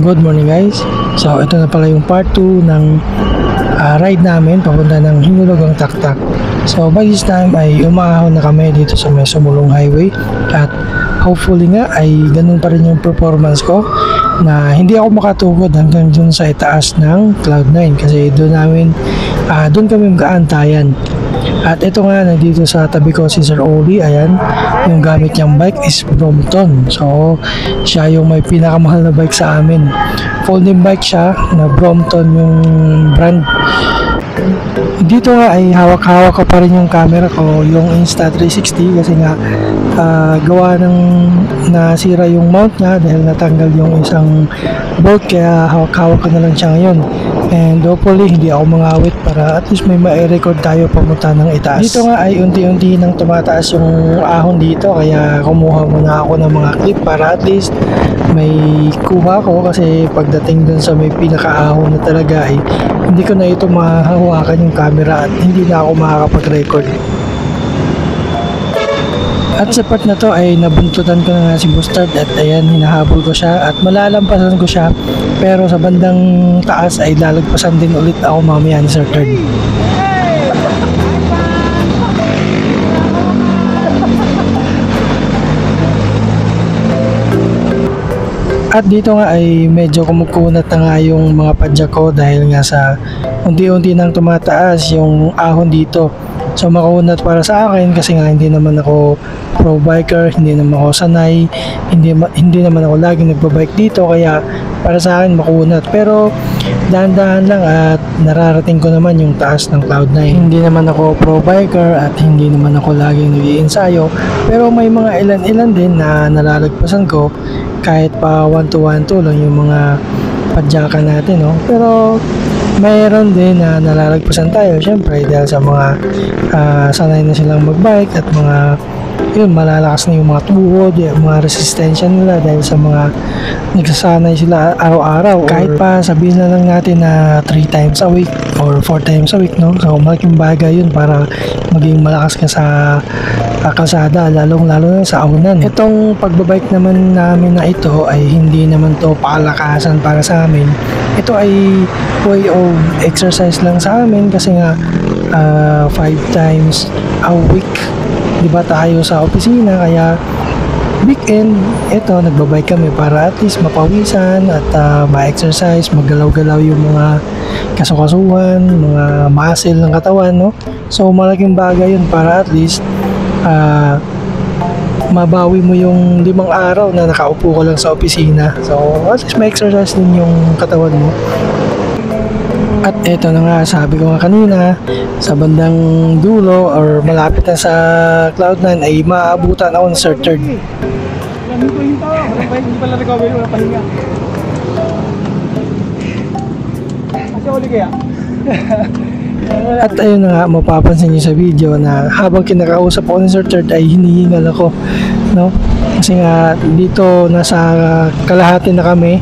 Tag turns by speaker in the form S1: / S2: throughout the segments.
S1: Good morning guys. So ito na pala yung part 2 ng ride namin papunta ng Hinulugang Taktak. So by this time ay umaahon na kami dito sa may Sumulong Highway at hopefully nga ay ganun pa rin yung performance ko na hindi ako makatugod hanggang dun sa itaas ng Cloud9 kasi doon kami mag-aantayan. At ito nga, nandito sa tabi ko si Sir Oli. Ayan, yung gamit niyang bike is Brompton. So siya yung may pinakamahal na bike sa amin. Folding bike siya na Brompton yung brand. Dito nga ay hawak-hawak ko pa rin yung camera ko, yung Insta360 kasi nga gawa ng nasira yung mount niya dahil natanggal yung isang bolt, kaya hawak-hawak ko na lang siya ngayon. And hopefully hindi ako mangawit para at least may ma-record tayo pamunta ng itaas. Dito nga ay unti-unti nang tumataas yung ahon dito, kaya kumuha muna ako ng mga clip para at least may kuha ko kasi pagdating dun sa may pinaka-ahon na talaga ay hindi ko na ito mahahawakan yung camera at hindi na ako makakapag-record. At sa part na to ay nabuntutan ko na nga si Bustard at ayan, hinahabol ko siya at malalampasan ko siya, pero sa bandang taas ay lalagpasan din ulit ako mamaya ni Sir Third. At dito nga ay medyo kumukunat na nga yung mga padyak ko dahil nga sa unti-unti nang tumataas yung ahon dito. So makunat para sa akin kasi nga hindi naman ako pro biker, hindi naman ako sanay, hindi naman ako laging nagbabike dito, kaya para sa akin makunat. Pero dahan-dahan lang at nararating ko naman yung taas ng Cloud9. Hindi naman ako pro biker at hindi naman ako laging nag-iensayo, pero may mga ilan-ilan din na nalalagpasan ko kahit pa 1-2 lang yung mga padyakan natin, no? Pero mayroon din na nalalagpasan tayo syempre dahil sa mga sanay na silang magbike at mga malalakas na yung mga tuhod, yung mga resistensya nila dahil sa mga nagsasanay sila araw-araw. Kahit pa sabihin na lang natin na 3 times a week or 4 times a week, no? So malaking bagay yun para maging malakas ka sa kalsada, lalong-lalo na sa aunan. Itong pagbabike naman namin na ito ay hindi naman to palakasan para sa amin. Ito ay way of exercise lang sa amin kasi nga 5 times a week diba tayo sa opisina, kaya weekend ito nagbabike kami para at least mapawisan at ma-exercise, maggalaw-galaw yung mga kasukasuhan, mga muscle ng katawan, no? So malaking bagay yun para at least mabawi mo yung 5 araw na nakaupo ka lang sa opisina. So at least ma-exercise din yung katawan mo. At eto na nga, sabi ko nga kanina, sa bandang dulo or malapit na sa Cloud9 ay maabutan ako ng Sir Third.
S2: Hindi pala recovery, wala pahinga. Kasi uli kaya?
S1: At ayun na nga, mapapansin niyo sa video na habang kinakausap ako ni Sir Third ay hinihingal ako, no? Kasi nga dito nasa kalahati na kami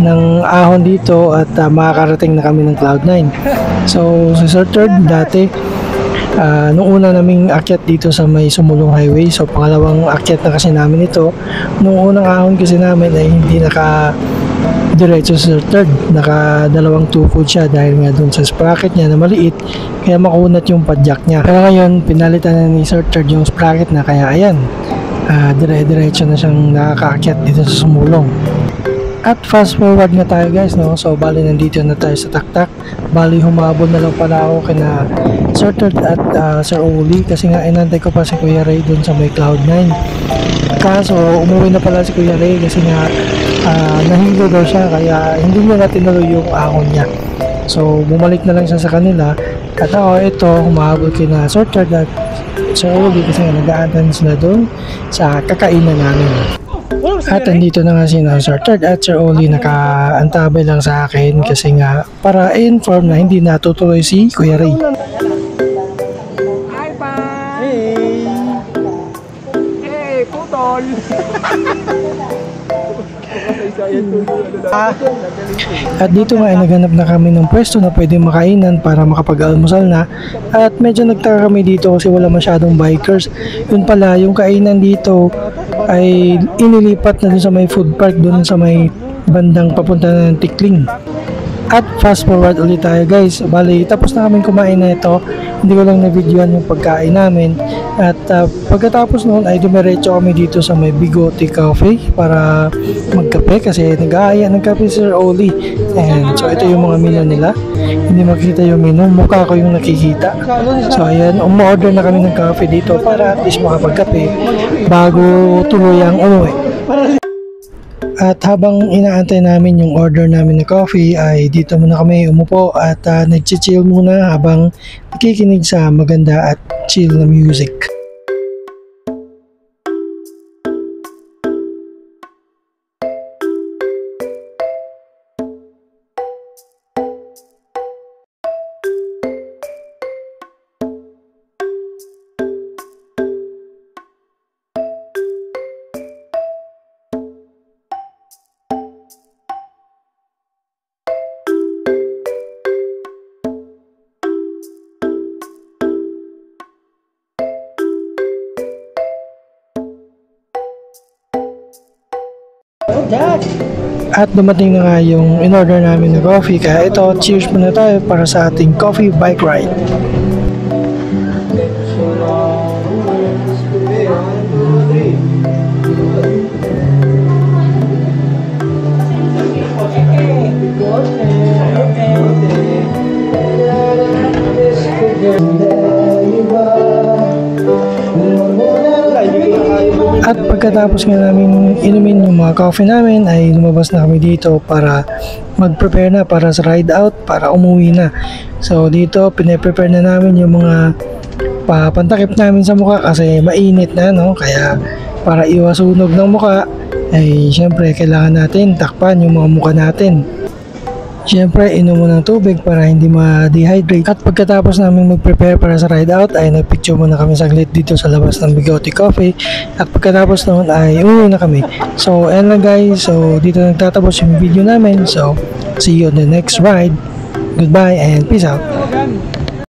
S1: ng ahon dito at makakarating na kami ng Cloud9. So si Sir Third dati nung una naming akyat dito sa may Sumulong Highway, so pangalawang akyat na kasi namin ito. Nung unang ahon kasi namin ay hindi naka diretso si Sir Third, naka dalawang tukod siya dahil nga dun sa sprocket niya na maliit, kaya makunat yung padyak niya. Pero ngayon pinalitan na ni Sir Third yung sprocket na, kaya ayan, dire-diretso na siyang nakakaakyat dito sa Sumulong. At fast forward na tayo guys, no? So bali nandito na tayo sa Taktak. Bali humabol na lang pala ako kina Sir Third at Sir Oli kasi nga inantay ko pa si Kuya Ray dun sa may Cloud9. Kaso umuwi na pala si Kuya Ray kasi nga nahilo daw siya, kaya hindi niya na tinuloy yung ahon niya. So bumalik na lang siya sa kanila at ako ito humahabol kina Sir Third at Sir Oli kasi nga nag-aantan sila dun sa kakainan namin. At andito na nga si Sir Third at Sir Oli, nakaantabay lang sa akin kasi nga para inform na hindi natutuloy si Kuya Ray.
S2: Hi pa! Hey! Hey, putol!
S1: At dito nga ay naghanap na kami ng pwesto na pwede makainan para makapag-almusal na. At medyo nagtaka kami dito kasi wala masyadong bikers. Yun pala, yung kainan dito ay inilipat na dun sa may food park, dun sa may bandang papunta na ng Tikling. At fast forward ulit tayo guys. Bali, tapos na kami kumain na ito. Hindi ko lang na-videoan yung pagkain namin. At pagkatapos noon ay dumiretso kami dito sa may Bigote Cafe para magkape kasi nag-aaya ng kape si Sir Oli. And so ito yung mga menu nila. Hindi makita yung menu, mukha ko yung nakikita. So ayan, umorder na kami ng cafe dito para at least makapagkape bago tuluyang umuwi. At habang inaantay namin yung order namin na coffee ay dito muna kami umupo at nag-chill muna habang nakikinig sa maganda at chill na music. At dumating na nga yung in-order namin na coffee kaya ito, cheers muna tayo para sa ating coffee bike ride. At pagkatapos nga namin inumin yung mga coffee namin ay lumabas na kami dito para mag-prepare na para sa ride out para umuwi na. So dito pine-prepare na namin yung mga papantakip namin sa mukha kasi mainit na no, kaya para iwas sunog ng mukha ay syempre kailangan natin takpan yung mga mukha natin. Siyempre, inom mo ng tubig para hindi ma-dehydrate. At pagkatapos namin mag-prepare para sa ride out, ay nagpicture muna kami saglit dito sa labas ng Bigote Coffee. At pagkatapos noon ay umuwi na kami. So, ayan lang guys. So, dito nagtatapos yung video namin. So, see you on the next ride. Goodbye and peace out.